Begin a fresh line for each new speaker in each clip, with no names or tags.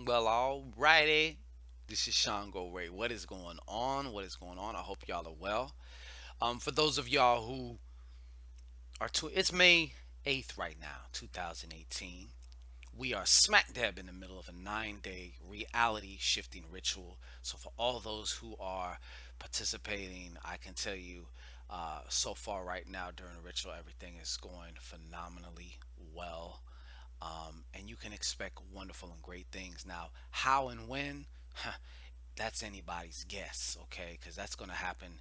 Well, alrighty. This is ShanGO Ray. What is going on? What is going on? I hope y'all are well. For those of y'all who it's May 8th right now, 2018. We are smack dab in the middle of a 9-day reality shifting ritual. So for all those who are participating, I can tell you, so far right now during the ritual, everything is going phenomenally well. And you can expect wonderful and great things. Now, how and when, that's anybody's guess, okay? Because that's going to happen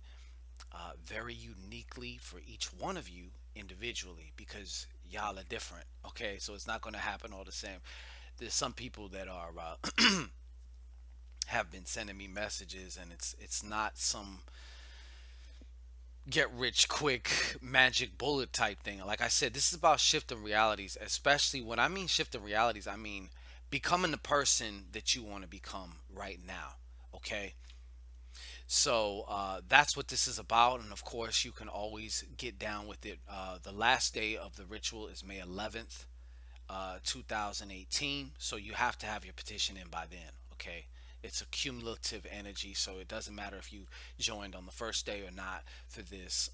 very uniquely for each one of you individually because y'all are different, okay? So it's not going to happen all the same. There's some people that are have been sending me messages, and it's not some get rich quick magic bullet type thing. Like I said, this is about shifting realities, especially when I mean shifting realities, I mean becoming the person that you want to become right now. Okay. So that's what this is about. And of course, you can always get down with it. The last day of the ritual is May 11th, 2018. So you have to have your petition in by then. Okay. It's a cumulative energy, so it doesn't matter if you joined on the first day or not for this.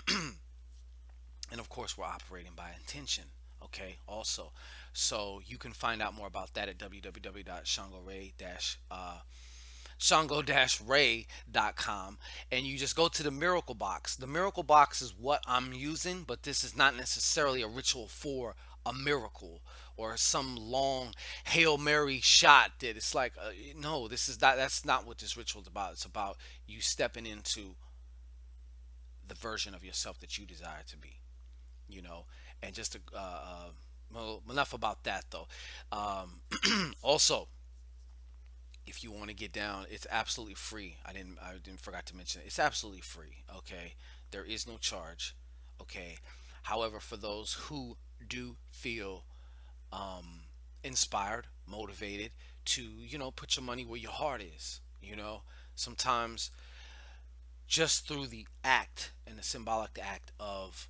And of course, we're operating by intention. Okay, also. So you can find out more about that at www.shango-ray.com, and you just go to the miracle box. The miracle box is what I'm using, but this is not necessarily a ritual for a miracle or some long Hail Mary shot that it's like no, this is not that's not what this ritual is about. It's about you stepping into the version of yourself that you desire to be, you know. And just to, well, enough about that though. Also, if you want to get down, it's absolutely free. I didn't forgot to mention it. It's absolutely free. Okay, there is no charge. Okay, however, for those who do feel inspired, motivated to, put your money where your heart is, sometimes just through the act and the symbolic act of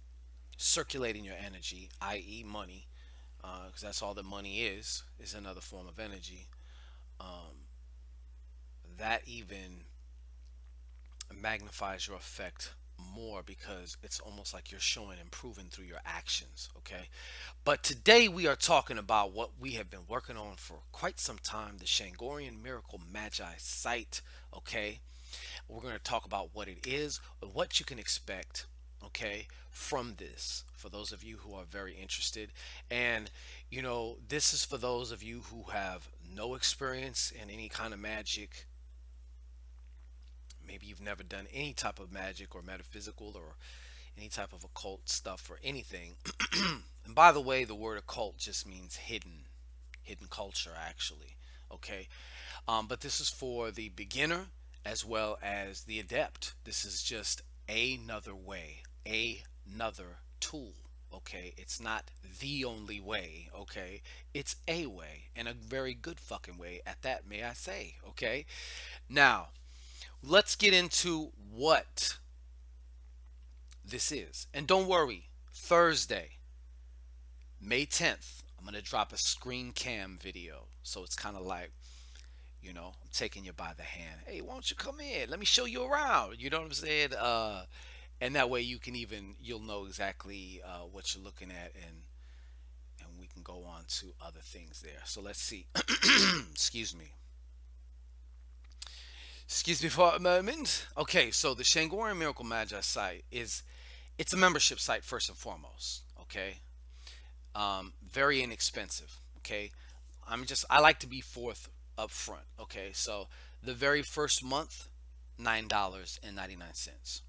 circulating your energy, i.e., money, because that's all that money is another form of energy. That even magnifies your effect more because it's almost like you're showing improving through your actions. Okay, but today we are talking about what we have been working on for quite some time, the Shangorian Miracle Magi site. Okay, we're going to talk about what it is, what you can expect, okay, from this for those of you who are very interested. And, this is for those of you who have no experience in any kind of magic. Maybe you've never done any type of magic or metaphysical or any type of occult stuff or anything. And by the way, the word occult just means hidden culture, actually. Okay. But this is for the beginner as well as the adept. This is just another way, another tool. Okay, it's not the only way. Okay, it's a way, and a very good fucking way at that, may I say. Okay, now let's get into what this is. And don't worry, Thursday, May 10th, I'm going to drop a screen cam video. So it's kind of like, I'm taking you by the hand. Hey, why don't you come in? Let me show you around. You know what I'm saying? And that way you'll know exactly what you're looking at, and we can go on to other things there. So let's see. Excuse me. Excuse me for a moment. Okay, so the Shangorian Miracle Magi site it's a membership site first and foremost. Okay, very inexpensive. Okay, I like to be forth up front. Okay, so the very first month, $9.99.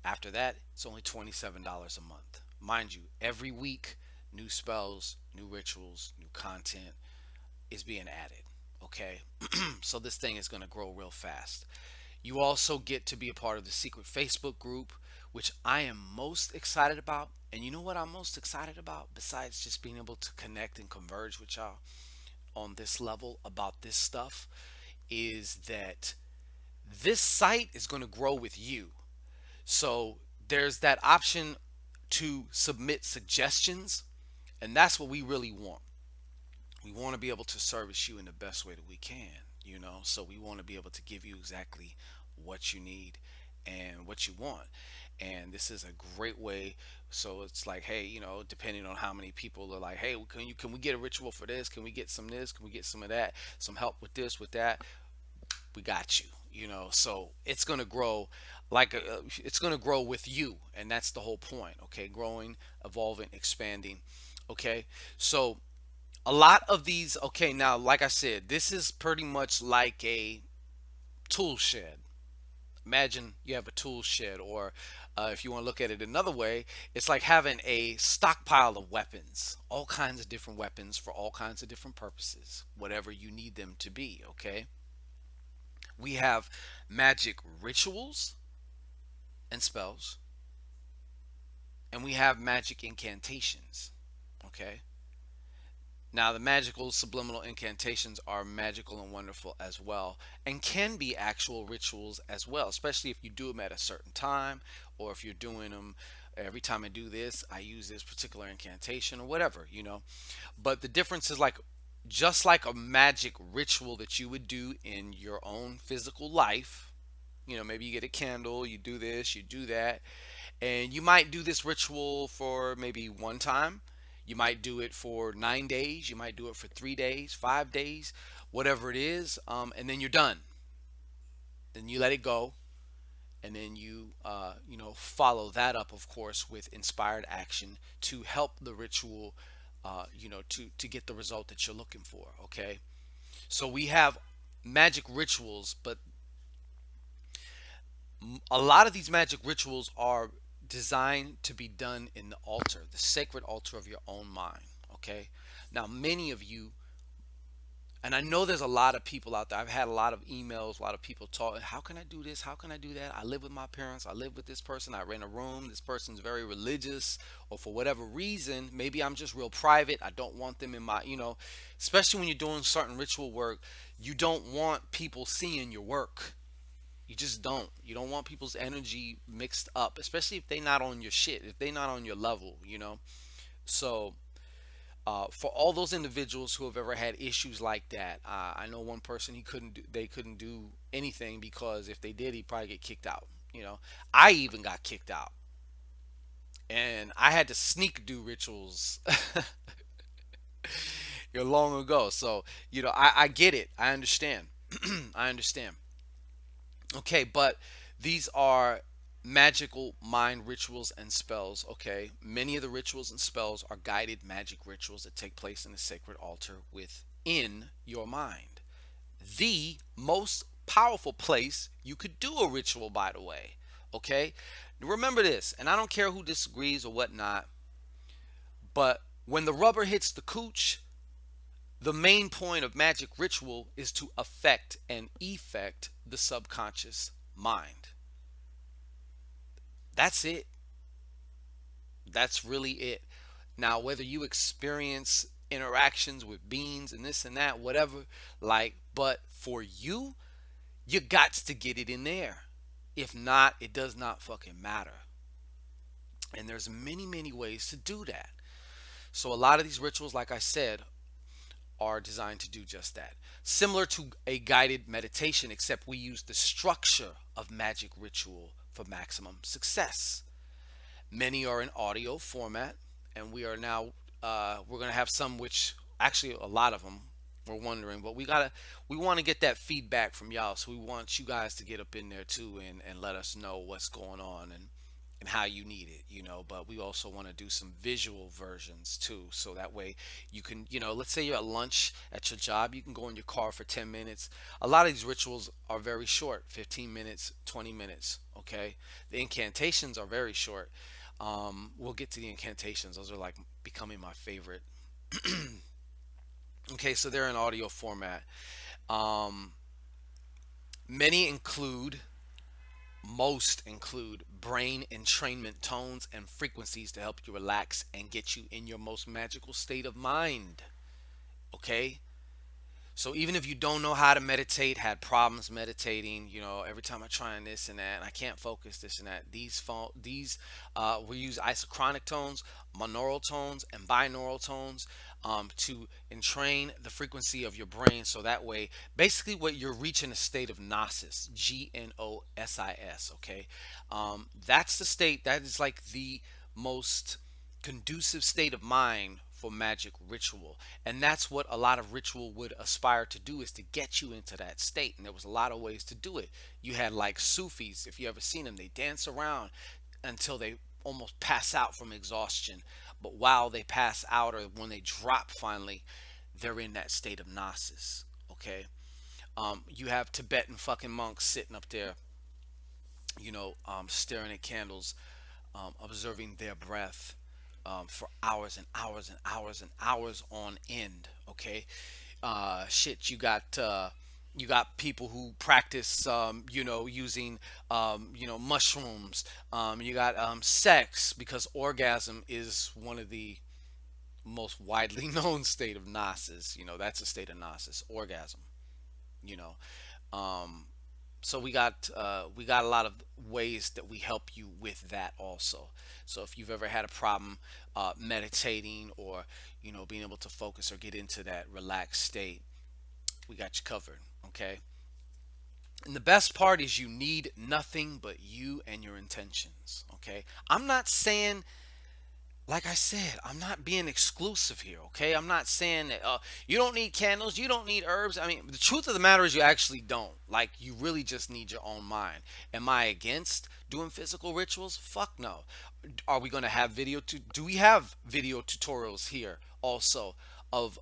After that, it's only $27 a month. Mind you, every week, new spells, new rituals, new content is being added. Okay, so this thing is going to grow real fast. You also get to be a part of the secret Facebook group, which I am most excited about. And you know what I'm most excited about, besides just being able to connect and converge with y'all on this level about this stuff, is that this site is going to grow with you. So there's that option to submit suggestions, and that's what we really want. We want to be able to service you in the best way that we can, so we want to be able to give you exactly what you need and what you want. And this is a great way. So it's like, hey, depending on how many people are like, hey, can we get a ritual for this? Can we get some this? Can we get some of that? Some help with this, with that? We got you. So it's going to grow it's going to grow with you, and that's the whole point. Okay, growing, evolving, expanding. Okay, so a lot of these, okay, now like I said, this is pretty much like a tool shed. Imagine you have a tool shed, or if you want to look at it another way, it's like having a stockpile of weapons, all kinds of different weapons for all kinds of different purposes, whatever you need them to be. Okay, we have magic rituals and spells, and we have magic incantations. Okay, now, the magical subliminal incantations are magical and wonderful as well, and can be actual rituals as well, especially if you do them at a certain time, or if you're doing them every time I do this, I use this particular incantation or whatever. But the difference is like, just like a magic ritual that you would do in your own physical life. Maybe you get a candle, you do this, you do that, and you might do this ritual for maybe one time. You might do it for 9 days. You might do it for 3 days, 5 days, whatever it is, and then you're done. Then you let it go, and then you follow that up, of course, with inspired action to help the ritual, to get the result that you're looking for. Okay, so we have magic rituals, but a lot of these magic rituals are designed to be done in the altar, the sacred altar of your own mind. Okay. Now, many of you, and I know there's a lot of people out there. I've had a lot of emails, a lot of people talking. How can I do this? How can I do that? I live with my parents. I live with this person. I rent a room. This person's very religious, or for whatever reason, maybe I'm just real private. I don't want them in my, especially when you're doing certain ritual work, you don't want people seeing your work. You just don't. You don't want people's energy mixed up, especially if they not on your shit, if they not on your level. So, for all those individuals who have ever had issues like that, I know one person, they couldn't do anything because if they did, he'd probably get kicked out. I even got kicked out, and I had to sneak do rituals long ago. So, I get it. I understand. I understand. Okay, but these are magical mind rituals and spells. Okay, many of the rituals and spells are guided magic rituals that take place in a sacred altar within your mind. The most powerful place you could do a ritual, by the way. Okay, remember this, and I don't care who disagrees or whatnot, but when the rubber hits the cooch, the main point of magic ritual is to affect and effect the subconscious mind. That's it. That's really it. Now, whether you experience interactions with beings and this and that, whatever, but for you, you got to get it in there. If not, it does not fucking matter. And there's many, many ways to do that. So a lot of these rituals, like I said, are designed to do just that. Similar to a guided meditation, except we use the structure of magic ritual for maximum success. Many are in audio format, and we're gonna have some, which actually a lot of them we're wondering, but we want to get that feedback from y'all, so we want you guys to get up in there too, and let us know what's going on, and how you need it. But we also want to do some visual versions too, so that way you can, let's say you're at lunch at your job, you can go in your car for 10 minutes. A lot of these rituals are very short, 15 minutes, 20 minutes. Okay, the incantations are very short. We'll get to the incantations. Those are like becoming my favorite. Okay, so they're in audio format. Um, many include Most include brain entrainment tones and frequencies to help you relax and get you in your most magical state of mind. Okay? So even if you don't know how to meditate, had problems meditating, every time I try and this and that, and I can't focus this and that. We use isochronic tones, monaural tones, and binaural tones to entrain the frequency of your brain. So that way, basically, what you're reaching a state of gnosis, Gnosis. Okay, that's the state that is like the most conducive state of mind for magic ritual, and that's what a lot of ritual would aspire to do, is to get you into that state. And there was a lot of ways to do it. You had like Sufis, if you ever seen them, they dance around until they almost pass out from exhaustion, but while they pass out, or when they drop finally, they're in that state of gnosis. Okay. You have Tibetan fucking monks sitting up there, staring at candles, observing their breath for hours and hours and hours and hours on end. Okay, shit, you got people who practice, using, mushrooms. You got sex, because orgasm is one of the most widely known state of gnosis. That's a state of gnosis, orgasm. You know, um, so we got a lot of ways that we help you with that also. So if you've ever had a problem meditating, or being able to focus or get into that relaxed state, we got you covered. Okay. And the best part is, you need nothing but you and your intentions. Okay. I'm not saying, like I said, I'm not being exclusive here, okay? I'm not saying that you don't need candles, you don't need herbs. I mean, the truth of the matter is, you actually don't. Like, you really just need your own mind. Am I against doing physical rituals? Fuck no. Are we going to have do we have video tutorials here also of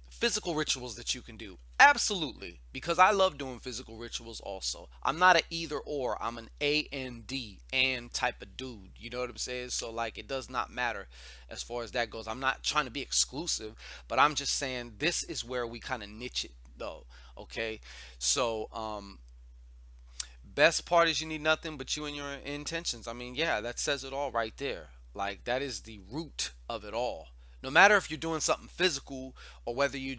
physical rituals that you can do? Absolutely, because I love doing physical rituals also. I'm not an either or, I'm an and type of dude. You know what I'm saying? So like, it does not matter as far as that goes. I'm not trying to be exclusive, but I'm just saying this is where we kind of niche it though. Okay. So best part is, you need nothing but you and your intentions. I mean, yeah, that says it all right there. Like, that is the root of it all. No matter if you're doing something physical, or whether you're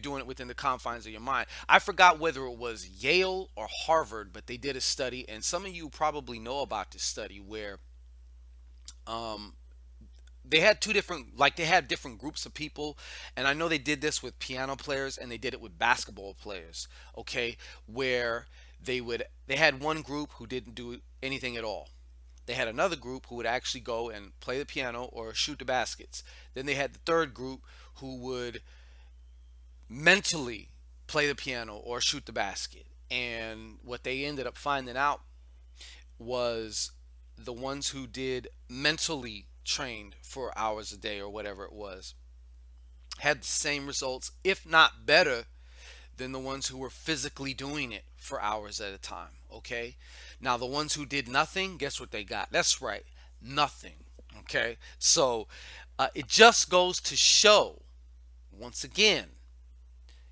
doing it within the confines of your mind. I forgot whether it was Yale or Harvard, but they did a study, and some of you probably know about this study, where um, they had two different, like, they had different groups of people. And I know they did this with piano players, and they did it with basketball players. Okay, where they had one group who didn't do anything at all. They had another group who would actually go and play the piano or shoot the baskets. Then they had the third group who would mentally play the piano or shoot the basket. And what they ended up finding out was, the ones who did mentally trained for hours a day or whatever it was, had the same results, if not better, than the ones who were physically doing it for hours at a time. Okay. Now, the ones who did nothing, guess what they got? That's right, nothing. Okay. So it just goes to show, once again,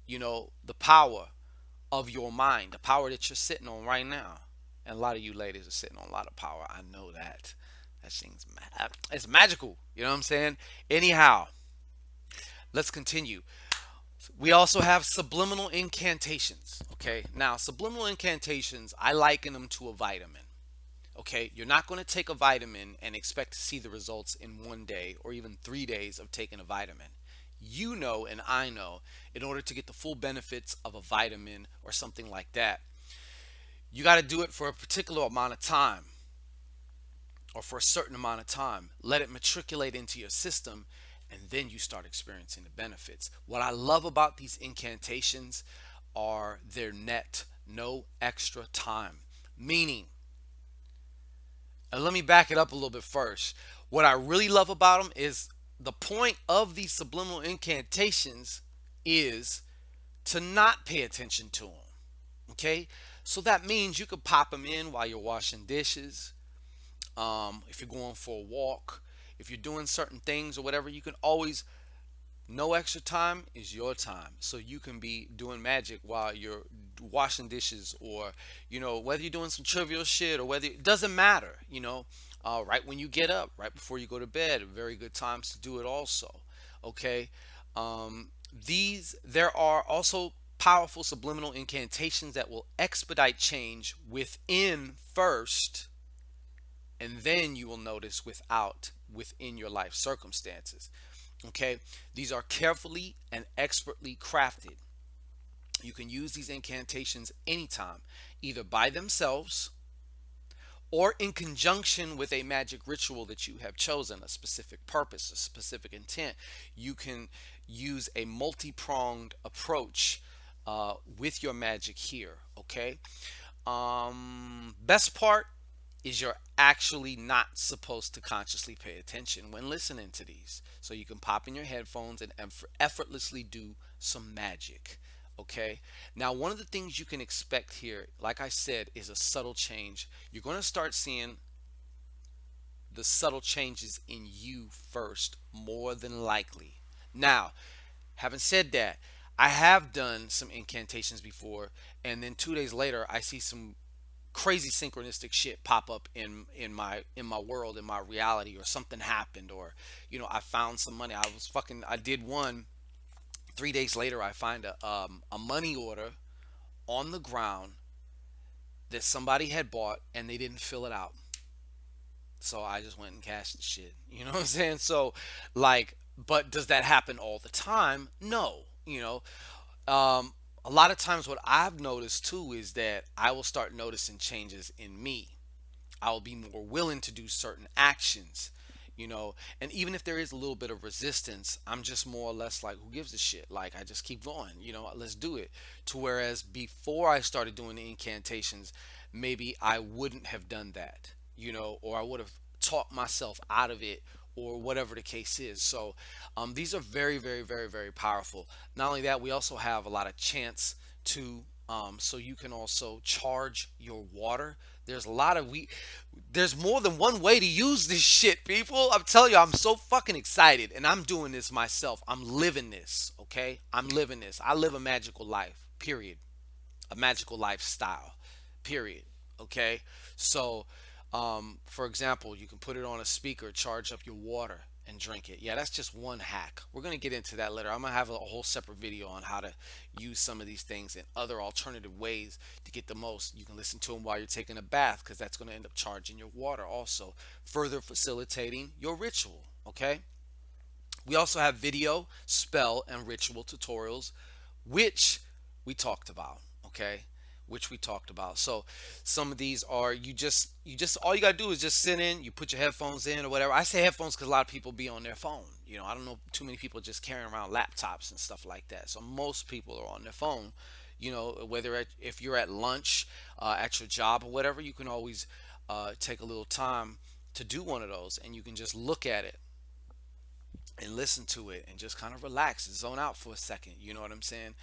the power of your mind, the power that you're sitting on right now. And a lot of you ladies are sitting on a lot of power. I know that. That thing's it's magical. You know what I'm saying? Anyhow, let's continue. We also have subliminal incantations. Okay, now subliminal incantations, I liken them to a vitamin. Okay, you're not going to take a vitamin and expect to see the results in 1 day or even 3 days of taking a vitamin. You know, and I know, in order to get the full benefits of a vitamin or something like that, you got to do it for a particular amount of time, or for a certain amount of time. Let it matriculate into your system, and then you start experiencing the benefits. What I love about these incantations are their net no extra time. Meaning, and let me back it up a little bit first. What I really love about them is, the point of these subliminal incantations is to not pay attention to them. Okay? So that means you could pop them in while you're washing dishes, if you're going for a walk, if you're doing certain things or whatever. You can always, no extra time is your time. So you can be doing magic while you're washing dishes, or, whether you're doing some trivial shit, or whether it doesn't matter, right when you get up, right before you go to bed, very good times to do it also. Okay. There are also powerful subliminal incantations that will expedite change within first, and then you will notice within your life circumstances. Okay, these are carefully and expertly crafted. You can use these incantations anytime, either by themselves or in conjunction with a magic ritual that you have chosen, a specific purpose, a specific intent. You can use a multi pronged approach with your magic here. Okay. Best part is you're actually not supposed to consciously pay attention when listening to these. So you can pop in your headphones and effortlessly do some magic. Okay. Now, one of the things you can expect here, like I said, is a subtle change. You're going to start seeing the subtle changes in you first, more than likely. Now, having said that, I have done some incantations before, and then 2 days later, I see some crazy synchronistic shit pop up in my world, in my reality, or something happened, or I found some money. I did one. 3 days later, I find a money order on the ground that somebody had bought and they didn't fill it out. So I just went and cashed the shit. You know what I'm saying? So, like, but does that happen all the time? No. A lot of times what I've noticed too is that I will start noticing changes in me. I'll be more willing to do certain actions, and even if there is a little bit of resistance, I'm just more or less like, who gives a shit? Like, I just keep going, let's do it. To whereas before I started doing the incantations, maybe I wouldn't have done that, or I would have talked myself out of it, or whatever the case is. So these are very, very, very, very powerful. Not only that, we also have a lot of chance to so you can also charge your water. There's a lot of we there's more than one way to use this shit, people. I'm telling you, I'm so fucking excited, and I'm doing this myself. I'm living this, okay? I'm living this. I live a magical life, period. A magical lifestyle, period. Okay? So, for example, you can put it on a speaker, charge up your water, and drink it. Yeah, that's just one hack. We're going to get into that later. I'm going to have a whole separate video on how to use some of these things and other alternative ways to get the most. You can listen to them while you're taking a bath, because that's going to end up charging your water also, further facilitating your ritual. Okay? We also have video, spell, and ritual tutorials, which we talked about. Okay, which we talked about. So some of these are, you just all you gotta do is just sit in, you put your headphones in or whatever. I say headphones because a lot of people be on their phone. I don't know too many people just carrying around laptops and stuff like that. So most people are on their phone. If you're at lunch, at your job or whatever, you can always take a little time to do one of those, and you can just look at it and listen to it and just kind of relax and zone out for a second. You know what I'm saying?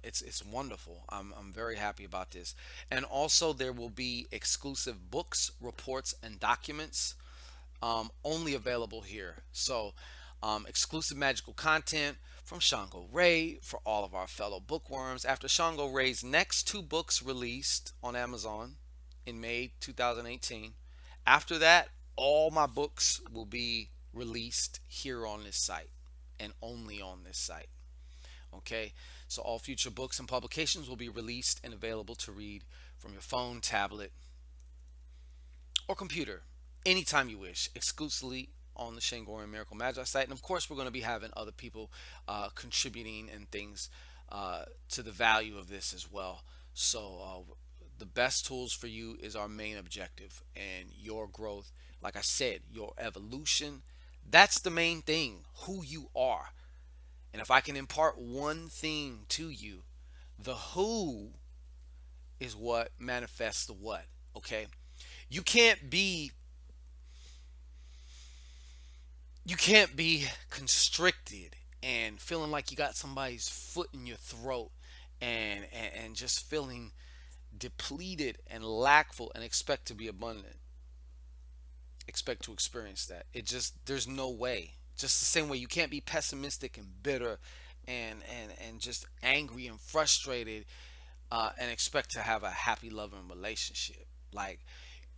It's wonderful. I'm very happy about this. And also, there will be exclusive books, reports, and documents only available here. So, exclusive magical content from ShanGO Ray for all of our fellow bookworms. After ShanGO Ray's next two books released on Amazon in May 2018, after that, all my books will be released here on this site and only on this site. Okay, so all future books and publications will be released and available to read from your phone, tablet, or computer anytime you wish, exclusively on the Shangorian Miracle Magi site. And of course, we're going to be having other people contributing and things to the value of this as well. So, the best tools for you is our main objective, and your growth. Like I said, your evolution. That's the main thing, who you are. And if I can impart one thing to you, the who is what manifests the what. Okay? You can't be you can't be constricted and feeling like you got somebody's foot in your throat, and just feeling depleted and lackful and expect to be abundant, expect to experience that. It just, there's no way. Just the same way you can't be pessimistic and bitter and just angry and frustrated, and expect to have a happy loving relationship. Like,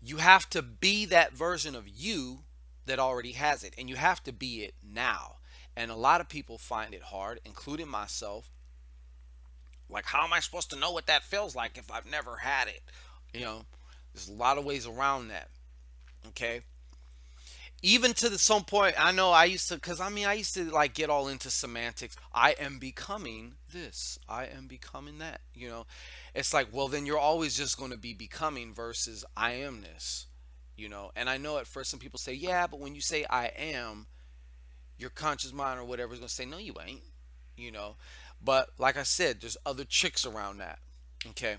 you have to be that version of you that already has it, and you have to be it now. And a lot of people find it hard, including myself. Like, how am I supposed to know what that feels like if I've never had it? You know, there's a lot of ways around that. Okay. Even to the some point, I know I used to, because I mean, I used to like get all into semantics. I am becoming this, I am becoming that. It's like, well, then you're always just going to be becoming versus I am this. And I know at first some people say, yeah, but when you say I am, your conscious mind or whatever is going to say, no, you ain't. You know, but like I said, there's other tricks around that. Okay.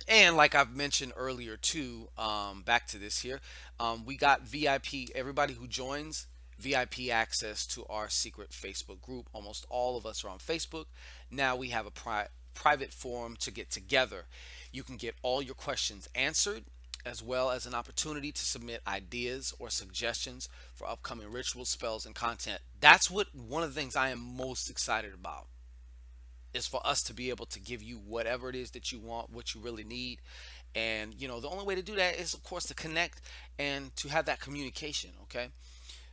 And like I've mentioned earlier too, back to this here, we got VIP. Everybody who joins, VIP access to our secret Facebook group. Almost all of us are on Facebook. Now we have a private forum to get together. You can get all your questions answered, as well as an opportunity to submit ideas or suggestions for upcoming rituals, spells, and content. That's what one of the things I am most excited about, is for us to be able to give you whatever it is that you want, what you really need. And the only way to do that is, of course, to connect and to have that communication. Okay.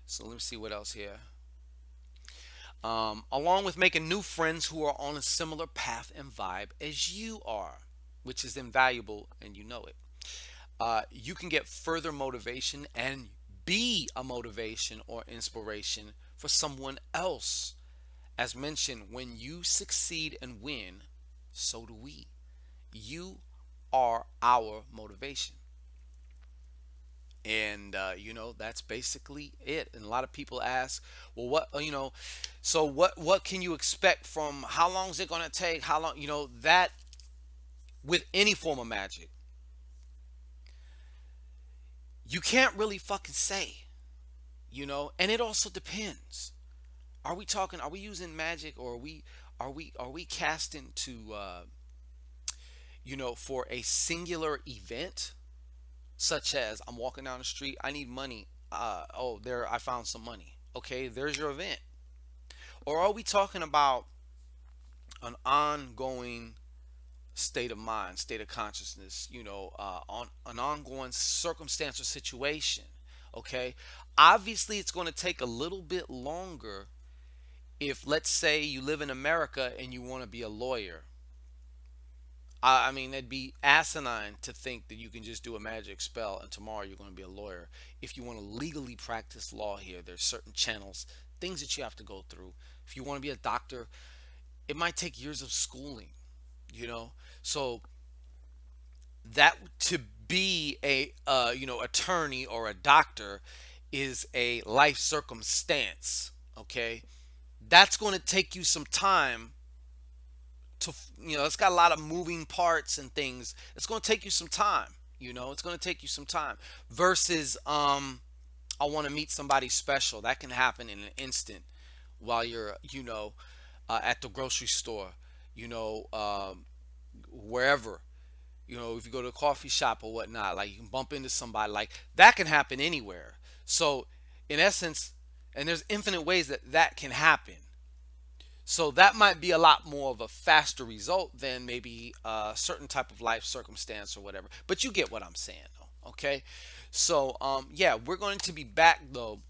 So let me see what else here. Along with making new friends who are on a similar path and vibe as you are, which is invaluable, and you know it. You can get further motivation and be a motivation or inspiration for someone else. As mentioned, when you succeed and win, so do we. You are our motivation. And, that's basically it. And a lot of people ask, well, so what can you expect from, how long is it going to take? How long, that with any form of magic, you can't really fucking say, and it also depends. Are we using magic, or are we casting to, for a singular event, such as I'm walking down the street, I need money. Oh, there, I found some money. Okay, there's your event. Or are we talking about an ongoing state of mind, state of consciousness, on an ongoing circumstance or situation? Okay, obviously it's going to take a little bit longer if, let's say, you live in America and you want to be a lawyer. I mean, it'd be asinine to think that you can just do a magic spell and tomorrow you're going to be a lawyer. If you want to legally practice law here, there's certain channels, things that you have to go through. If you want to be a doctor, it might take years of schooling, you know? So that, to be a attorney or a doctor, is a life circumstance. Okay, that's going to take you some time to, it's got a lot of moving parts and things. It's going to take you some time. It's going to take you some time versus, I want to meet somebody special. That can happen in an instant while you're, at the grocery store, you know wherever, if you go to a coffee shop or whatnot, like, you can bump into somebody, like that can happen anywhere. So in essence, and there's infinite ways that that can happen. So that might be a lot more of a faster result than maybe a certain type of life circumstance or whatever. But you get what I'm saying, though. Okay. So, yeah, we're going to be back though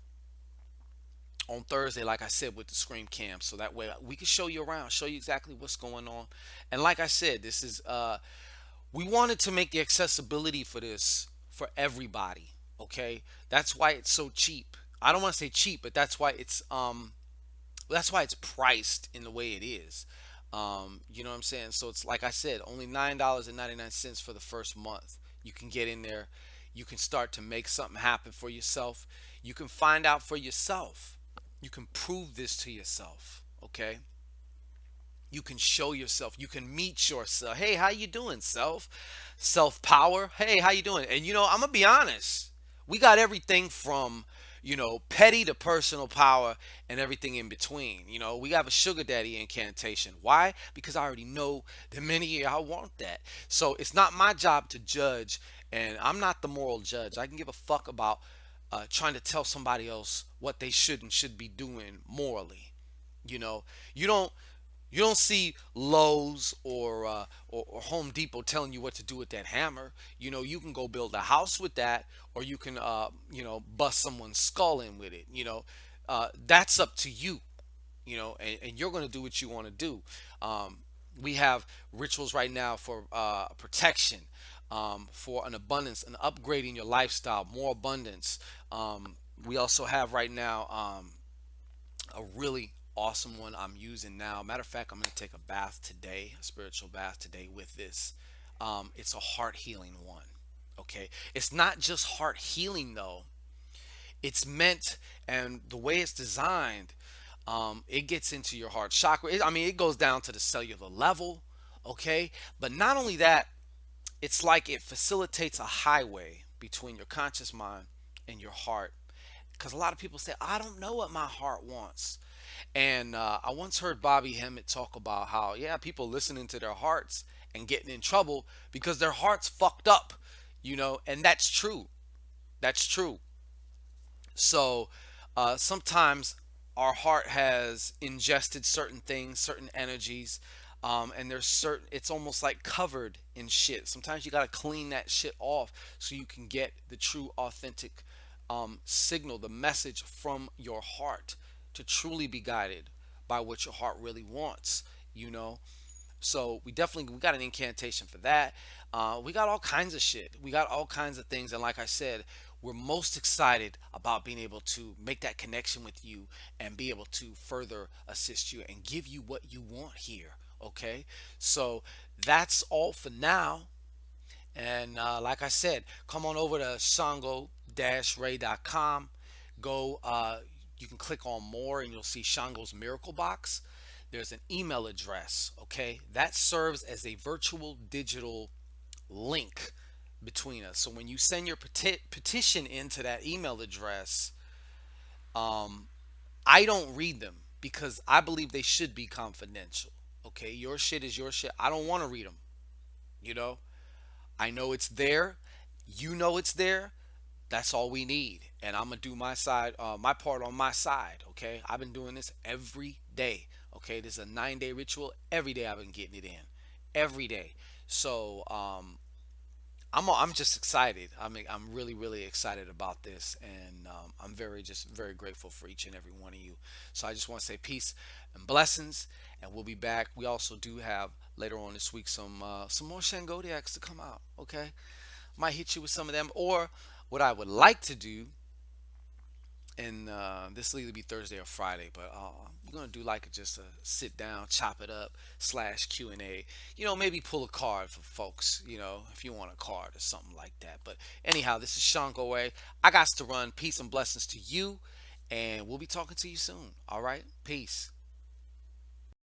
on Thursday, like I said, with the Scream Cam, so that way we can show you around, show you exactly what's going on. And like I said, this is, we wanted to make the accessibility for this for everybody. Okay, that's why it's so cheap. I don't want to say cheap, but that's why it's priced in the way it is. You know what I'm saying? So it's like I said, only $9.99 for the first month. You can get in there. You can start to make something happen for yourself. You can find out for yourself. You can prove this to yourself. Okay? You can show yourself. You can meet yourself. Hey, how you doing, self? Self power. Hey, how you doing? And I'm gonna be honest. We got everything from, petty to personal power and everything in between. We have a sugar daddy incantation. Why? Because I already know that many of y'all want that. So it's not my job to judge, and I'm not the moral judge. I can give a fuck about, trying to tell somebody else what they should be doing morally. You know, you don't you don't see Lowe's or Home Depot telling you what to do with that hammer. You can go build a house with that, or you can bust someone's skull in with it. That's up to you, and you're going to do what you want to do. Um, we have rituals right now for protection, for an abundance, an upgrading your lifestyle, more abundance. We also have right now a really awesome one I'm using now. Matter of fact, I'm going to take a bath today, a spiritual bath today with this. It's a heart healing one. Okay. It's not just heart healing though. It's meant, and the way it's designed, it gets into your heart chakra. I mean, it goes down to the cellular level. Okay. But not only that, it's like it facilitates a highway between your conscious mind and your heart. Because a lot of people say, I don't know what my heart wants. And I once heard Bobby Hemmett talk about how, yeah, people listening to their hearts and getting in trouble because their heart's fucked up, and that's true. That's true. So sometimes our heart has ingested certain things, certain energies, and there's certain. It's almost like covered in shit. Sometimes you gotta clean that shit off so you can get the true, authentic signal, the message from your heart to truly be guided by what your heart really wants. You know, so we got an incantation for that. We got all kinds of shit. We got all kinds of things, and like I said, we're most excited about being able to make that connection with you and be able to further assist you and give you what you want here. Okay, so that's all for now. And like I said, come on over to shango-ray.com. Go, you can click on more and you'll see Shango's Miracle Box. There's an email address, okay? That serves as a virtual digital link between us. So when you send your petition into that email address, I don't read them because I believe they should be confidential. Okay, your shit is your shit. I don't want to read them. You know, I know it's there. You know it's there. That's all we need. And I'm gonna do my side, my part on my side. Okay. I've been doing this every day. Okay. This is a 9-day ritual. Every day I've been getting it in. Every day. So I'm just excited. I mean, I'm really really excited about this, and I'm very grateful for each and every one of you. So I just want to say peace and blessings, and we'll be back. We also do have later on this week some more Shangodiacs to come out. Okay, might hit you with some of them, or what I would like to do, and this will either be Thursday or Friday, but we're gonna do like just a sit down, chop it up slash Q&A. Maybe pull a card for folks. If you want a card or something like that. But anyhow, this is ShanGO Way. I got to run. Peace and blessings to you, and we'll be talking to you soon. All right, peace.